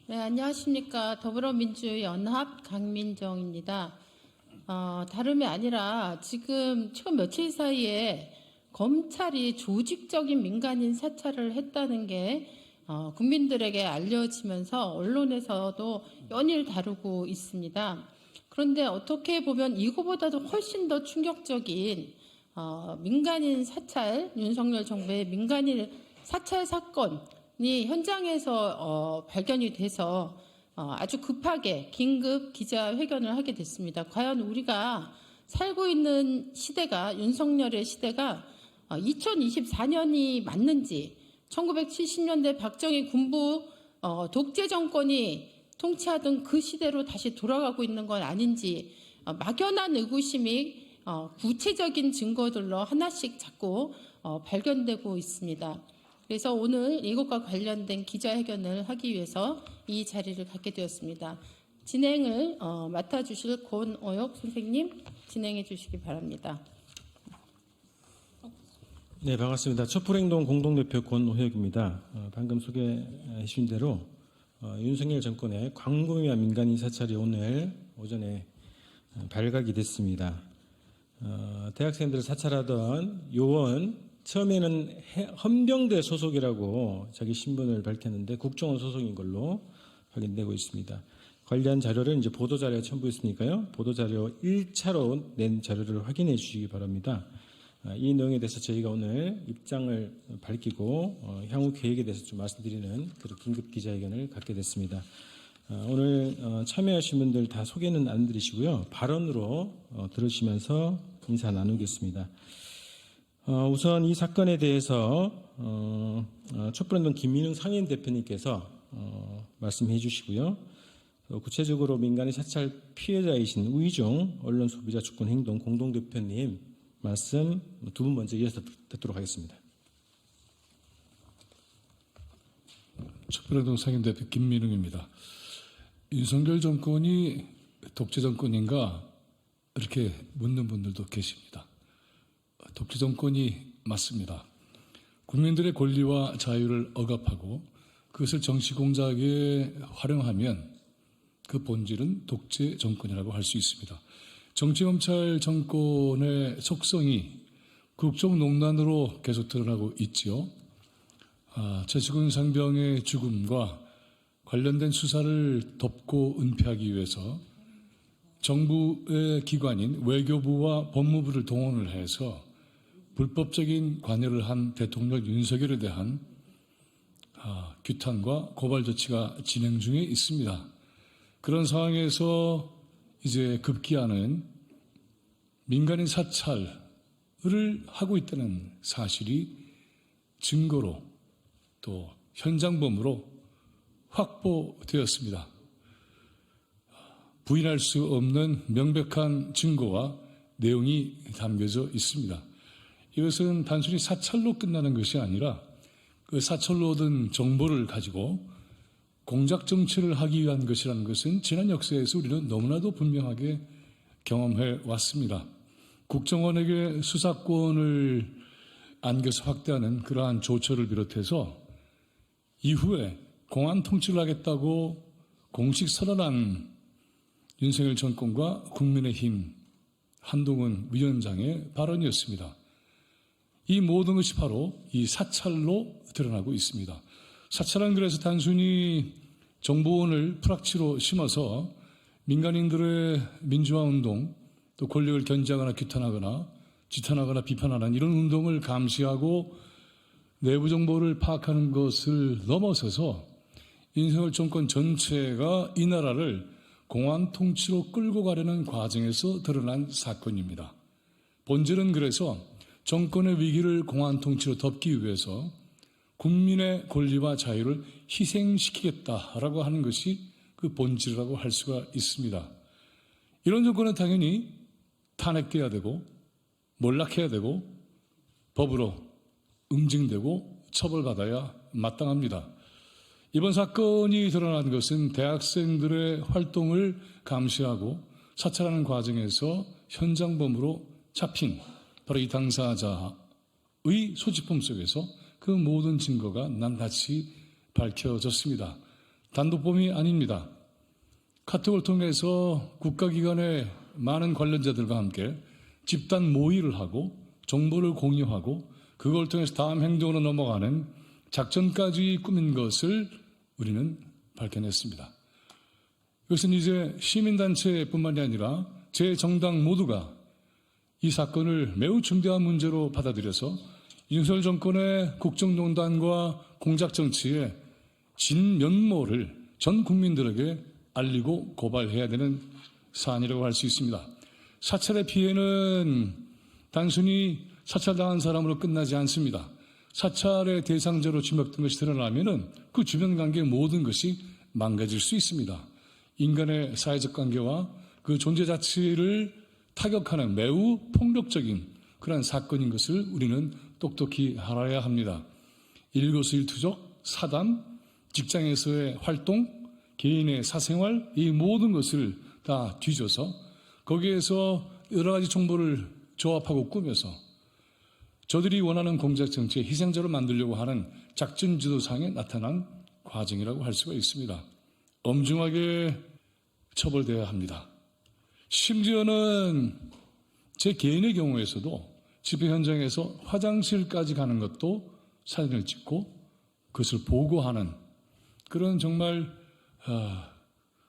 네, 안녕하십니까. 더불어민주연합 강민정입니다. 다름이 아니라 지금 최근 며칠 사이에 검찰이 조직적인 민간인 사찰을 했다는 게 국민들에게 알려지면서 언론에서도 연일 다루고 있습니다. 그런데 어떻게 보면 이거보다도 훨씬 더 충격적인 민간인 사찰, 윤석열 정부의 민간인 사찰 사건이 현장에서 발견이 돼서 아주 급하게 긴급 기자회견을 하게 됐습니다. 과연 우리가 살고 있는 시대가, 윤석열의 시대가 2024년이 맞는지, 1970년대 박정희 군부 독재 정권이 통치하던 그 시대로 다시 돌아가고 있는 건 아닌지 막연한 의구심이 구체적인 증거들로 하나씩 자꾸 발견되고 있습니다. 그래서 오늘 이것과 관련된 기자회견을 하기 위해서 이 자리를 갖게 되었습니다. 진행을 맡아주실 권오혁 선생님 진행해 주시기 바랍니다. 네, 반갑습니다. 촛불행동 공동대표 권오혁입니다. 방금 소개해 주신 대로 윤석열 정권의 광범위한 민간인 사찰이 오늘 오전에 발각이 됐습니다. 대학생들을 사찰하던 요원, 처음에는 헌병대 소속이라고 자기 신분을 밝혔는데 국정원 소속인 걸로 확인되고 있습니다. 관련 자료를 이제 보도자료에 첨부했으니까요. 보도자료 1차로 낸 자료를 확인해 주시기 바랍니다. 이 내용에 대해서 저희가 오늘 입장을 밝히고 향후 계획에 대해서 좀 말씀드리는 그런 긴급 기자회견을 갖게 됐습니다. 오늘 참여하신 분들 다 소개는 안 드리시고요. 발언으로 들으시면서 인사 나누겠습니다. 우선 이 사건에 대해서 촛불행동 김민웅 상임대표님께서 말씀해 주시고요. 구체적으로 민간인 사찰 피해자이신 우이중 언론소비자주권행동 공동대표님 말씀 두 분 먼저 이어서 듣도록 하겠습니다. 촛불행동 상임대표 김민웅입니다. 윤석열 정권이 독재 정권인가 이렇게 묻는 분들도 계십니다. 독재 정권이 맞습니다. 국민들의 권리와 자유를 억압하고 그것을 정치 공작에 활용하면 그 본질은 독재 정권이라고 할 수 있습니다. 정치검찰 정권의 속성이 국정농단으로 계속 드러나고 있지요. 최수근 상병의 죽음과 관련된 수사를 덮고 은폐하기 위해서 정부의 기관인 외교부와 법무부를 동원을 해서 불법적인 관여를 한 대통령 윤석열에 대한 규탄과 고발 조치가 진행 중에 있습니다. 그런 상황에서 이제 급기야는 민간인 사찰을 하고 있다는 사실이 증거로 또 현장범으로 확보되었습니다. 부인할 수 없는 명백한 증거와 내용이 담겨져 있습니다. 이것은 단순히 사찰로 끝나는 것이 아니라 그 사찰로 얻은 정보를 가지고 공작 정치를 하기 위한 것이라는 것은 지난 역사에서 우리는 너무나도 분명하게 경험해 왔습니다. 국정원에게 수사권을 안겨서 확대하는 그러한 조처를 비롯해서 이후에 공안 통치를 하겠다고 공식 선언한 윤석열 정권과 국민의힘 한동훈 위원장의 발언이었습니다. 이 모든 것이 바로 이 사찰로 드러나고 있습니다. 사찰은 그래서 단순히 정보원을 프락치로 심어서 민간인들의 민주화운동 또 권력을 견제하거나 규탄하거나 지탄하거나 비판하는 이런 운동을 감시하고 내부 정보를 파악하는 것을 넘어서서 윤석열 정권 전체가 이 나라를 공안 통치로 끌고 가려는 과정에서 드러난 사건입니다. 본질은 그래서 정권의 위기를 공안 통치로 덮기 위해서 국민의 권리와 자유를 희생시키겠다라고 하는 것이 그 본질이라고 할 수가 있습니다. 이런 정권은 당연히 탄핵돼야 되고 몰락해야 되고 법으로 응징되고 처벌받아야 마땅합니다. 이번 사건이 드러난 것은 대학생들의 활동을 감시하고 사찰하는 과정에서 현장범으로 잡힌 바로 이 당사자의 소지품 속에서 그 모든 증거가 낱낱이 밝혀졌습니다. 단독범이 아닙니다. 카톡을 통해서 국가기관의 많은 관련자들과 함께 집단 모의를 하고 정보를 공유하고 그걸 통해서 다음 행동으로 넘어가는 작전까지 꾸민 것을 우리는 밝혀냈습니다. 이것은 이제 시민단체뿐만이 아니라 제 정당 모두가 이 사건을 매우 중대한 문제로 받아들여서 윤석열 정권의 국정농단과 공작정치의 진면모를 전 국민들에게 알리고 고발해야 되는 사안이라고 할 수 있습니다. 사찰의 피해는 단순히 사찰당한 사람으로 끝나지 않습니다. 사찰의 대상자로 지목된 것이 드러나면 그 주변 관계 모든 것이 망가질 수 있습니다. 인간의 사회적 관계와 그 존재 자체를 타격하는 매우 폭력적인 그런 사건인 것을 우리는 똑똑히 알아야 합니다. 일거수일투족, 사단, 직장에서의 활동, 개인의 사생활, 이 모든 것을 다 뒤져서 거기에서 여러 가지 정보를 조합하고 꾸며서 저들이 원하는 공작정치의 희생자로 만들려고 하는 작전 지도상에 나타난 과정이라고 할 수가 있습니다. 엄중하게 처벌되어야 합니다. 심지어는 제 개인의 경우에서도 집회 현장에서 화장실까지 가는 것도 사진을 찍고 그것을 보고하는 그런 정말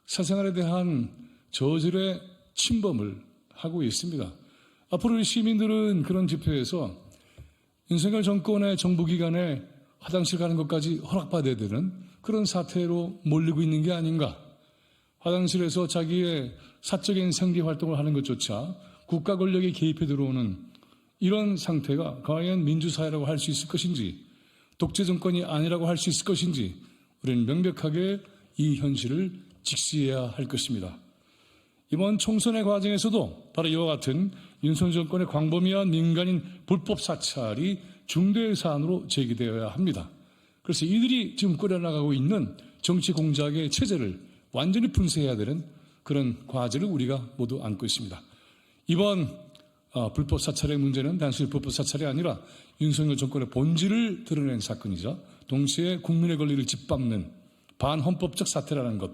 사생활에 대한 저질의 침범을 하고 있습니다. 앞으로 우리 시민들은 그런 집회에서 윤석열 정권의 정부기관에 화장실 가는 것까지 허락받아야 되는 그런 사태로 몰리고 있는 게 아닌가. 화장실에서 자기의 사적인 생계활동을 하는 것조차 국가 권력이 개입해 들어오는 이런 상태가 과연 민주사회라고 할 수 있을 것인지 독재 정권이 아니라고 할 수 있을 것인지 우리는 명백하게 이 현실을 직시해야 할 것입니다. 이번 총선의 과정에서도 바로 이와 같은 윤석열 정권의 광범위한 민간인 불법 사찰이 중대 사안으로 제기되어야 합니다. 그래서 이들이 지금 꾸려나가고 있는 정치 공작의 체제를 완전히 분쇄해야 되는 그런 과제를 우리가 모두 안고 있습니다. 이번 불법 사찰의 문제는 단순히 불법 사찰이 아니라 윤석열 정권의 본질을 드러낸 사건이자 동시에 국민의 권리를 짓밟는 반헌법적 사태라는 것,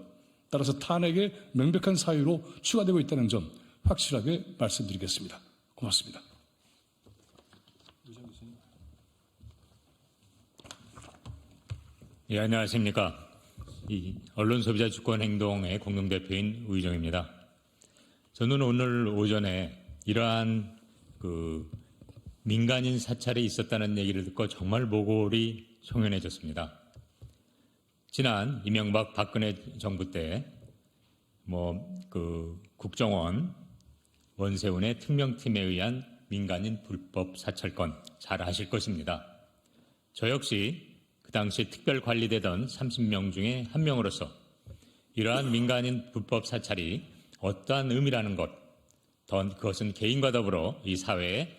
따라서 탄핵의 명백한 사유로 추가되고 있다는 점 확실하게 말씀드리겠습니다. 고맙습니다. 예, 안녕하십니까. 이 언론소비자주권행동의 공동대표인 우희정입니다. 저는 오늘 오전에 이러한 민간인 사찰이 있었다는 얘기를 듣고 정말 모골이 송연해졌습니다. 지난 이명박 박근혜 정부 때 국정원 원세훈의 특명팀에 의한 민간인 불법 사찰건 잘 아실 것입니다. 저 역시 그 당시 특별 관리되던 30명 중에 한 명으로서 이러한 민간인 불법 사찰이 어떠한 의미라는 것, 그것은 개인과 더불어 이 사회에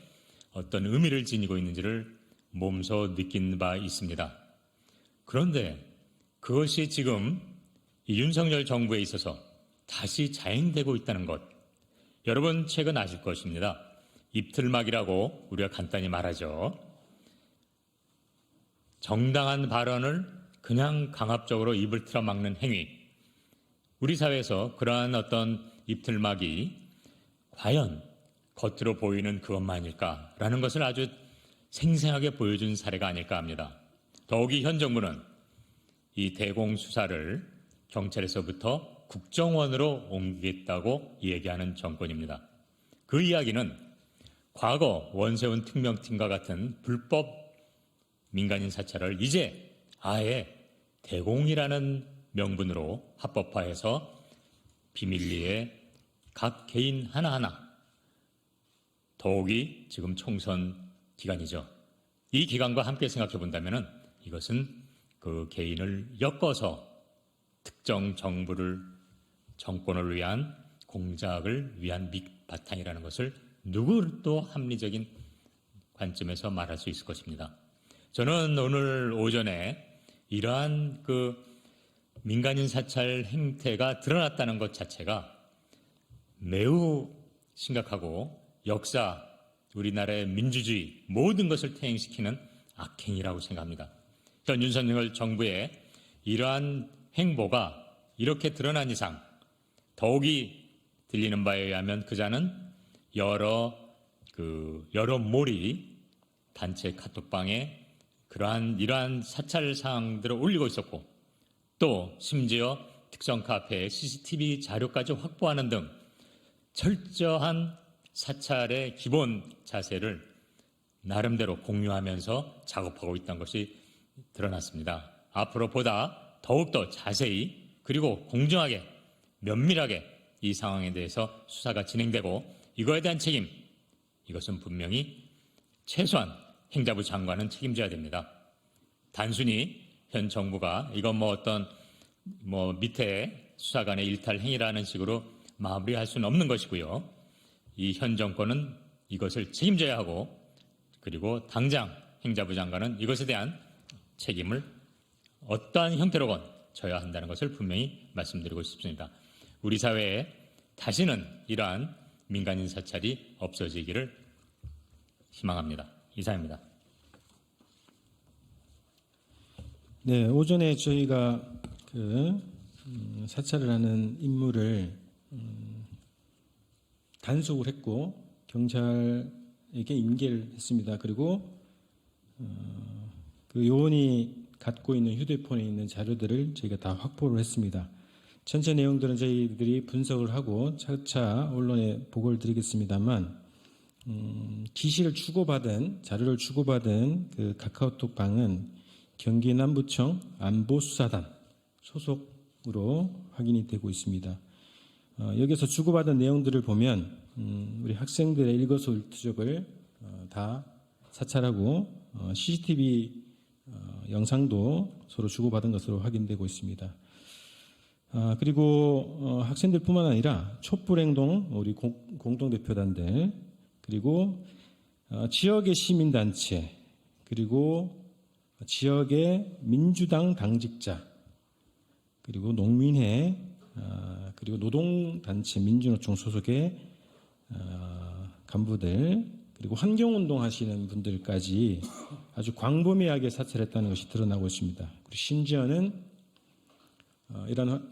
어떤 의미를 지니고 있는지를 몸소 느낀 바 있습니다. 그런데 그것이 지금 이 윤석열 정부에 있어서 다시 자행되고 있다는 것, 여러분 최근 아실 것입니다. 입틀막이라고 우리가 간단히 말하죠. 정당한 발언을 그냥 강압적으로 입을 틀어막는 행위, 우리 사회에서 그러한 어떤 입틀막이 과연 겉으로 보이는 그것만일까라는 것을 아주 생생하게 보여준 사례가 아닐까 합니다. 더욱이 현 정부는 이 대공수사를 경찰에서부터 국정원으로 옮기겠다고 얘기하는 정권입니다. 그 이야기는 과거 원세훈 특명팀과 같은 불법 민간인 사찰을 이제 아예 대공이라는 명분으로 합법화해서 비밀리에 각 개인 하나하나, 더욱이 지금 총선 기간이죠. 이 기간과 함께 생각해 본다면 이것은 그 개인을 엮어서 특정 정권을 위한 공작을 위한 밑바탕이라는 것을 누구도 합리적인 관점에서 말할 수 있을 것입니다. 저는 오늘 오전에 이러한 민간인 사찰 행태가 드러났다는 것 자체가 매우 심각하고 역사, 우리나라의 민주주의 모든 것을 퇴행시키는 악행이라고 생각합니다. 현 윤석열 정부의 이러한 행보가 이렇게 드러난 이상 더욱이 들리는 바에 의하면 그자는 여러 몰이 단체 카톡방에 이러한 사찰 사항들을 올리고 있었고 또 심지어 특정 카페에 CCTV 자료까지 확보하는 등 철저한 사찰의 기본 자세를 나름대로 공유하면서 작업하고 있다는 것이 드러났습니다. 앞으로 보다 더욱더 자세히 그리고 공정하게 면밀하게 이 상황에 대해서 수사가 진행되고 이거에 대한 책임, 이것은 분명히 최소한 행자부 장관은 책임져야 됩니다. 단순히 현 정부가 이건 밑에 수사관의 일탈 행위라는 식으로 마무리할 수는 없는 것이고요. 이 현 정권은 이것을 책임져야 하고 그리고 당장 행자부 장관은 이것에 대한 책임을 어떠한 형태로건 져야 한다는 것을 분명히 말씀드리고 싶습니다. 우리 사회에 다시는 이러한 민간인 사찰이 없어지기를 희망합니다. 이상입니다. 네, 오전에 저희가 사찰을 하는 인물을 단속을 했고 경찰에게 인계를 했습니다. 그리고 그 요원이 갖고 있는 휴대폰에 있는 자료들을 저희가 다 확보를 했습니다. 전체 내용들은 저희들이 분석을 하고 차차 언론에 보고를 드리겠습니다만 자료를 주고받은 그 카카오톡 방은 경기 남부청 안보수사단 소속으로 확인이 되고 있습니다. 여기서 주고받은 내용들을 보면 우리 학생들의 일거수일투족을 다 사찰하고 CCTV 영상도 서로 주고받은 것으로 확인되고 있습니다. 그리고 학생들뿐만 아니라 촛불행동 우리 공동대표단들 그리고 지역의 시민단체 그리고 지역의 민주당 당직자 그리고 농민회 그리고 노동단체 민주노총 소속의 간부들 그리고 환경운동 하시는 분들까지 아주 광범위하게 사찰했다는 것이 드러나고 있습니다. 그리고 심지어는 이런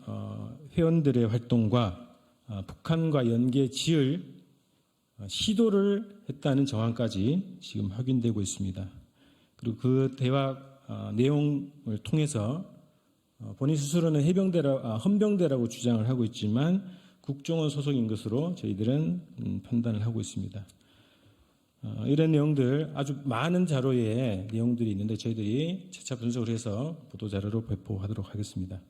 회원들의 활동과 북한과 연계 지을 시도를 했다는 정황까지 지금 확인되고 있습니다. 그리고 그 대화 내용을 통해서 본인 스스로는 헌병대라고 주장을 하고 있지만 국정원 소속인 것으로 저희들은 판단을 하고 있습니다. 이런 내용들 아주 많은 자료의 내용들이 있는데 저희들이 차차 분석을 해서 보도자료로 배포하도록 하겠습니다.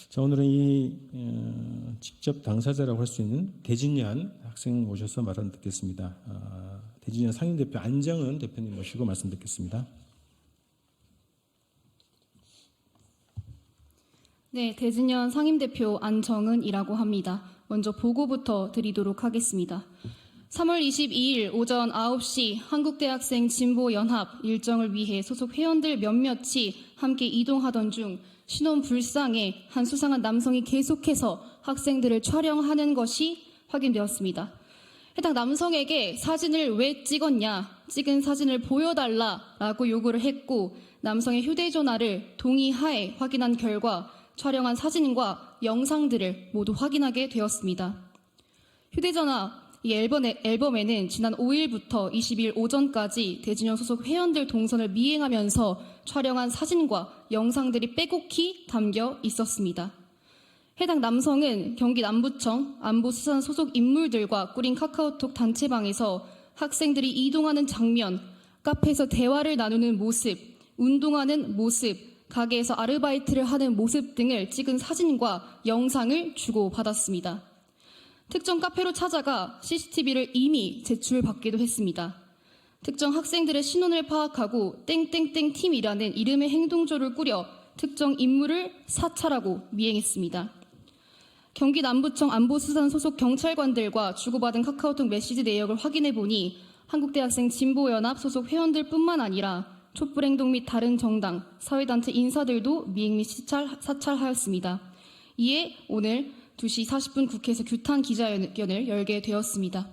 자, 오늘은 직접 당사자라고 할 수 있는 대진년 학생 모셔서 말씀 듣겠습니다. 대진년 상임대표 안정은 대표님 모시고 말씀 듣겠습니다. 네, 대진년 상임대표 안정은이라고 합니다. 먼저 보고부터 드리도록 하겠습니다. 3월 22일 오전 9시 한국대학생 진보연합 일정을 위해 소속 회원들 몇몇이 함께 이동하던 중 신원 불상의 한 수상한 남성이 계속해서 학생들을 촬영하는 것이 확인되었습니다. 해당 남성에게 사진을 왜 찍었냐, 찍은 사진을 보여달라라고 요구를 했고 남성의 휴대전화를 동의하에 확인한 결과 촬영한 사진과 영상들을 모두 확인하게 되었습니다. 휴대전화 이 앨범에는 지난 5일부터 20일 오전까지 대진년 소속 회원들 동선을 미행하면서 촬영한 사진과 영상들이 빼곡히 담겨 있었습니다. 해당 남성은 경기 남부청 안보수사단 소속 인물들과 꾸린 카카오톡 단체방에서 학생들이 이동하는 장면, 카페에서 대화를 나누는 모습, 운동하는 모습, 가게에서 아르바이트를 하는 모습 등을 찍은 사진과 영상을 주고받았습니다. 특정 카페로 찾아가 CCTV를 이미 제출받기도 했습니다. 특정 학생들의 신원을 파악하고 땡땡땡 팀이라는 이름의 행동조를 꾸려 특정 인물을 사찰하고 미행했습니다. 경기 남부청 안보수사단 소속 경찰관들과 주고받은 카카오톡 메시지 내역을 확인해 보니 한국대학생 진보연합 소속 회원들뿐만 아니라 촛불행동 및 다른 정당, 사회단체 인사들도 미행 및 사찰하였습니다. 이에 오늘 2시 40분 국회에서 규탄 기자회견을 열게 되었습니다.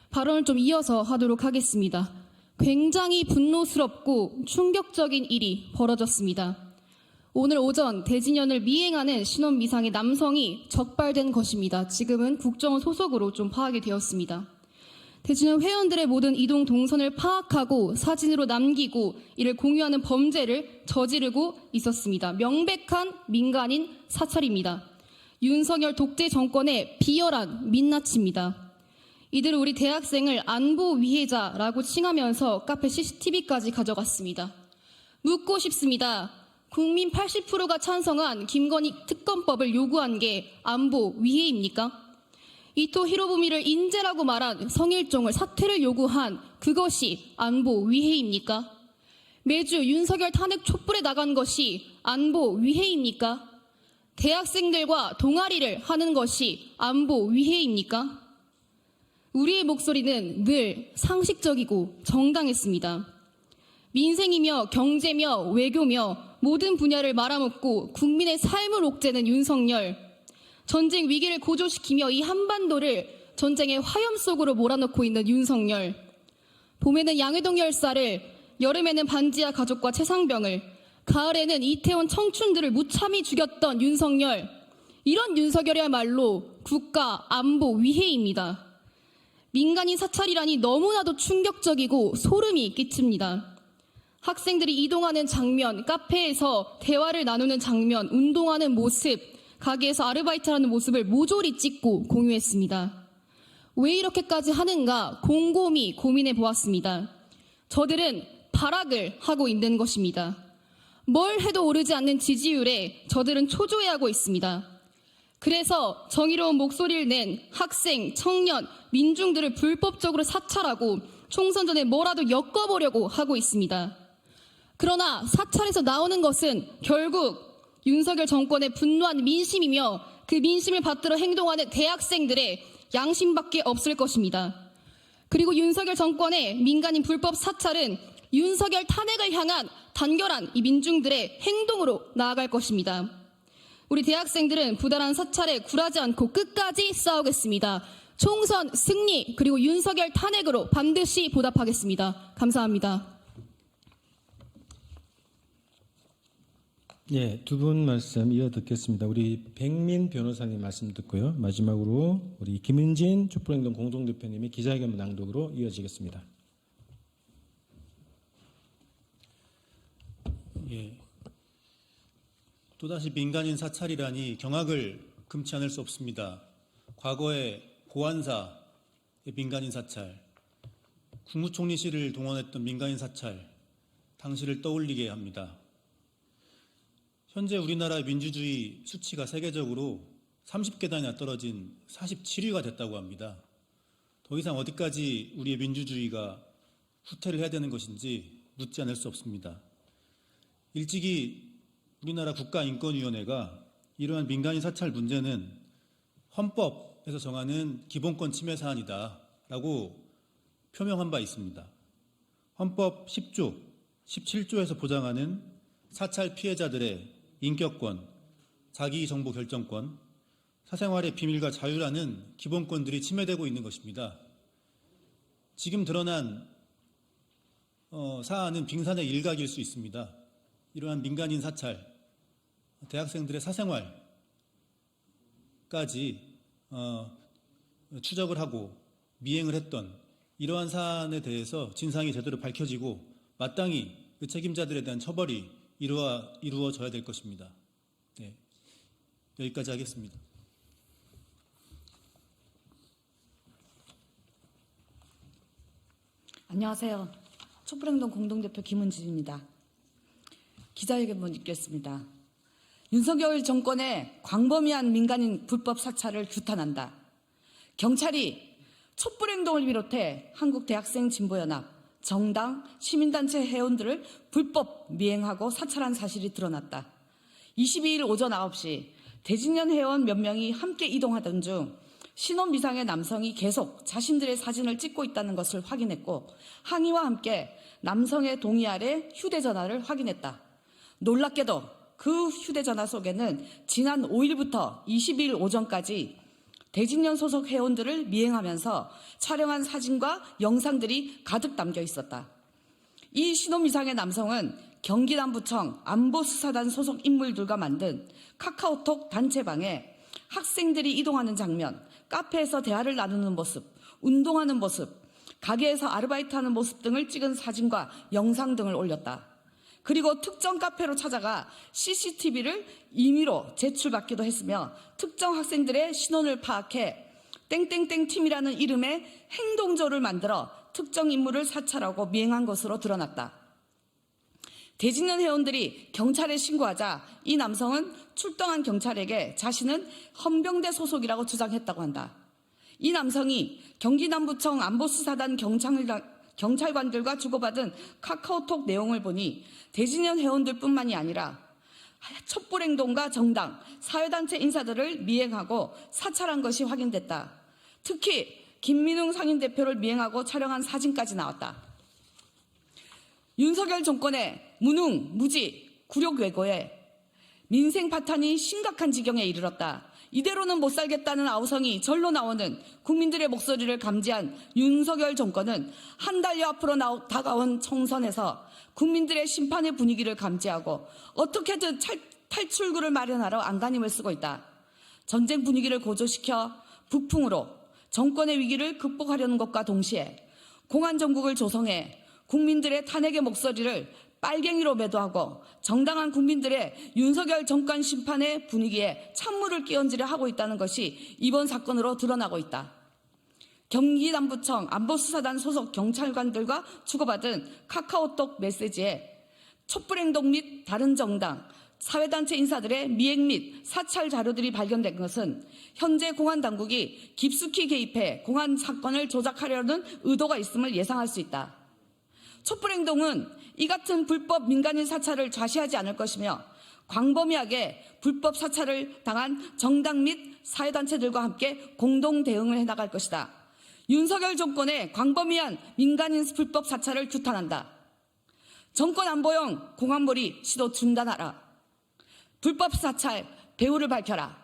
발언을 좀 이어서 하도록 하겠습니다. 굉장히 분노스럽고 충격적인 일이 벌어졌습니다. 오늘 오전 대진연을 미행하는 신원 미상의 남성이 적발된 것입니다. 지금은 국정원 소속으로 좀 파악이 되었습니다. 대진연 회원들의 모든 이동 동선을 파악하고 사진으로 남기고 이를 공유하는 범죄를 저지르고 있었습니다. 명백한 민간인 사찰입니다. 윤석열 독재 정권의 비열한 민낯입니다. 이들은 우리 대학생을 안보 위해자라고 칭하면서 카페 CCTV까지 가져갔습니다. 묻고 싶습니다. 국민 80%가 찬성한 김건희 특검법을 요구한 게 안보 위해입니까? 이토 히로부미를 인재라고 말한 성일종을 사퇴를 요구한 그것이 안보 위해입니까? 매주 윤석열 탄핵 촛불에 나간 것이 안보 위해입니까? 대학생들과 동아리를 하는 것이 안보 위해입니까? 우리의 목소리는 늘 상식적이고 정당했습니다. 민생이며 경제며 외교며 모든 분야를 말아먹고 국민의 삶을 옥죄는 윤석열, 전쟁 위기를 고조시키며 이 한반도를 전쟁의 화염 속으로 몰아넣고 있는 윤석열, 봄에는 양회동 열사를, 여름에는 반지하 가족과 최상병을, 가을에는 이태원 청춘들을 무참히 죽였던 윤석열, 이런 윤석열이야말로 국가 안보 위해입니다. 민간인 사찰이라니 너무나도 충격적이고 소름이 끼칩니다. 학생들이 이동하는 장면, 카페에서 대화를 나누는 장면, 운동하는 모습, 가게에서 아르바이트하는 모습을 모조리 찍고 공유했습니다. 왜 이렇게까지 하는가 곰곰이 고민해 보았습니다. 저들은 발악을 하고 있는 것입니다. 뭘 해도 오르지 않는 지지율에 저들은 초조해하고 있습니다. 그래서 정의로운 목소리를 낸 학생, 청년, 민중들을 불법적으로 사찰하고 총선 전에 뭐라도 엮어보려고 하고 있습니다. 그러나 사찰에서 나오는 것은 결국 윤석열 정권의 분노한 민심이며 그 민심을 받들어 행동하는 대학생들의 양심밖에 없을 것입니다. 그리고 윤석열 정권의 민간인 불법 사찰은 윤석열 탄핵을 향한 단결한 이 민중들의 행동으로 나아갈 것입니다. 우리 대학생들은 부단한 사찰에 굴하지 않고 끝까지 싸우겠습니다. 총선 승리 그리고 윤석열 탄핵으로 반드시 보답하겠습니다. 감사합니다. 예, 두 분 말씀 이어 듣겠습니다. 우리 백민 변호사님 말씀 듣고요. 마지막으로 우리 김은진 촛불행동 공동대표님의 기자회견 낭독으로 이어지겠습니다. 예. 또다시 민간인 사찰이라니 경악을 금치 않을 수 없습니다. 과거에 보안사의 민간인 사찰, 국무총리실을 동원했던 민간인 사찰, 당시를 떠올리게 합니다. 현재 우리나라의 민주주의 수치가 세계적으로 30계단이나 떨어진 47위가 됐다고 합니다. 더 이상 어디까지 우리의 민주주의가 후퇴를 해야 되는 것인지 묻지 않을 수 없습니다. 일찍이 우리나라 국가인권위원회가 이러한 민간인 사찰 문제는 헌법에서 정하는 기본권 침해 사안이다라고 표명한 바 있습니다. 헌법 10조, 17조에서 보장하는 사찰 피해자들의 인격권, 자기정보 결정권, 사생활의 비밀과 자유라는 기본권들이 침해되고 있는 것입니다. 지금 드러난 사안은 빙산의 일각일 수 있습니다. 이러한 민간인 사찰, 대학생들의 사생활까지 추적을 하고 미행을 했던 이러한 사안에 대해서 진상이 제대로 밝혀지고 마땅히 그 책임자들에 대한 처벌이 이루어져야 될 것입니다. 네, 여기까지 하겠습니다. 안녕하세요. 촛불행동 공동대표 김은진입니다. 기자회견문 읽겠습니다. 윤석열 정권의 광범위한 민간인 불법 사찰을 규탄한다. 경찰이 촛불행동을 비롯해 한국대학생진보연합, 정당, 시민단체 회원들을 불법 미행하고 사찰한 사실이 드러났다. 22일 오전 9시 대진연 회원 몇 명이 함께 이동하던 중 신혼미상의 남성이 계속 자신들의 사진을 찍고 있다는 것을 확인했고 항의와 함께 남성의 동의 아래 휴대전화를 확인했다. 놀랍게도 그 휴대전화 속에는 지난 5일부터 22일 오전까지 대진년 소속 회원들을 미행하면서 촬영한 사진과 영상들이 가득 담겨 있었다. 이 신혼미상의 남성은 경기남부청 안보수사단 소속 인물들과 만든 카카오톡 단체방에 학생들이 이동하는 장면, 카페에서 대화를 나누는 모습, 운동하는 모습, 가게에서 아르바이트하는 모습 등을 찍은 사진과 영상 등을 올렸다. 그리고 특정 카페로 찾아가 CCTV를 임의로 제출받기도 했으며 특정 학생들의 신원을 파악해 땡땡땡 팀이라는 이름의 행동조를 만들어 특정 인물을 사찰하고 미행한 것으로 드러났다. 대진년 회원들이 경찰에 신고하자 이 남성은 출동한 경찰에게 자신은 헌병대 소속이라고 주장했다고 한다. 이 남성이 경기남부청 안보수사단 경찰관들과 주고받은 카카오톡 내용을 보니 대진년 회원들뿐만이 아니라 촛불행동가 정당, 사회단체 인사들을 미행하고 사찰한 것이 확인됐다. 특히 김민웅 상임대표를 미행하고 촬영한 사진까지 나왔다. 윤석열 정권의 무능, 무지, 굴욕 왜고에 민생 파탄이 심각한 지경에 이르렀다. 이대로는 못 살겠다는 아우성이 절로 나오는 국민들의 목소리를 감지한 윤석열 정권은 한 달여 앞으로 다가온 총선에서 국민들의 심판의 분위기를 감지하고 어떻게든 탈출구를 마련하러 안간힘을 쓰고 있다. 전쟁 분위기를 고조시켜 북풍으로 정권의 위기를 극복하려는 것과 동시에 공안정국을 조성해 국민들의 탄핵의 목소리를 빨갱이로 매도하고 정당한 국민들의 윤석열 정권 심판의 분위기에 찬물을 끼얹으려 하고 있다는 것이 이번 사건으로 드러나고 있다. 경기남부청 안보수사단 소속 경찰관들과 주고받은 카카오톡 메시지에 촛불행동 및 다른 정당, 사회단체 인사들의 미행 및 사찰 자료들이 발견된 것은 현재 공안당국이 깊숙이 개입해 공안 사건을 조작하려는 의도가 있음을 예상할 수 있다. 촛불행동은 이 같은 불법 민간인 사찰을 좌시하지 않을 것이며 광범위하게 불법 사찰을 당한 정당 및 사회단체들과 함께 공동 대응을 해나갈 것이다. 윤석열 정권의 광범위한 민간인 불법 사찰을 규탄한다. 정권 안보용 공안몰이 시도 중단하라. 불법 사찰 배후를 밝혀라.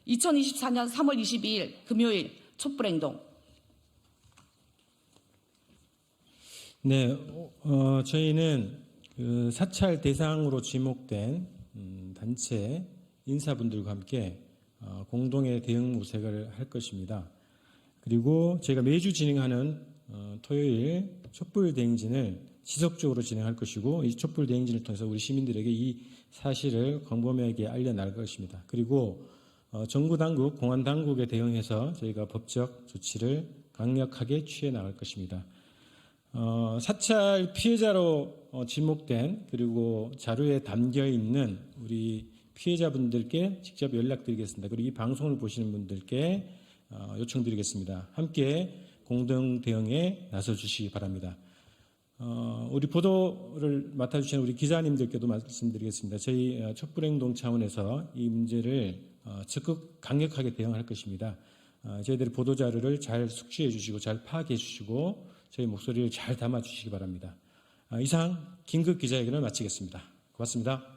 2024년 3월 22일 금요일 촛불행동. 네, 저희는 그 사찰 대상으로 지목된 단체 인사분들과 함께 공동의 대응 모색을 할 것입니다. 그리고 저희가 매주 진행하는 토요일 촛불 대행진을 지속적으로 진행할 것이고 이 촛불 대행진을 통해서 우리 시민들에게 이 사실을 광범위하게 알려나갈 것입니다. 그리고 정부 당국, 공안 당국에 대응해서 저희가 법적 조치를 강력하게 취해 나갈 것입니다. 사찰 피해자로 지목된 그리고 자료에 담겨 있는 우리 피해자분들께 직접 연락드리겠습니다. 그리고 이 방송을 보시는 분들께 요청드리겠습니다. 함께 공동 대응에 나서 주시기 바랍니다. 우리 보도를 맡아주시는 우리 기자님들께도 말씀드리겠습니다. 저희 촛불행동 차원에서 이 문제를 적극 강력하게 대응할 것입니다. 저희들이 보도자료를 잘 숙지해 주시고 잘 파악해 주시고 저희 목소리를 잘 담아 주시기 바랍니다. 이상 긴급 기자회견을 마치겠습니다. 고맙습니다.